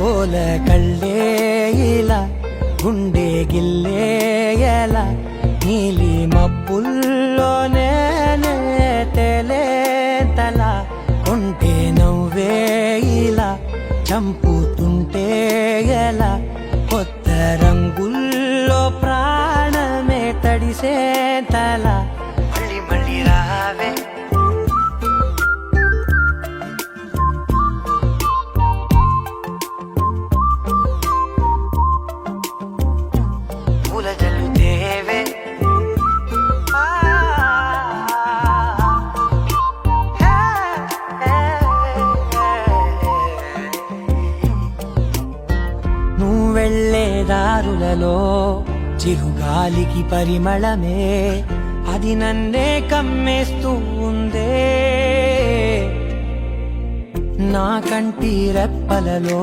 పోల కళ్ళే ఇలా గుండె గిల్లే ఎలా నీలి మబ్బుల్లోనే తేలేతల ఉంటే నవ్వే ఇలా చంపుతుంటే ఎలా కొత్త రంగుల్లో ప్రాణమే తడిసే తల మళ్ళీ మళ్ళీ రావే పూల జల్లుతేవే నువ్వు వెళ్ళే దారులలో చిరుగాలికి పరిమళమే అది నన్నే కమ్మేస్తూ ఉందే నా కంటి రెప్పలలో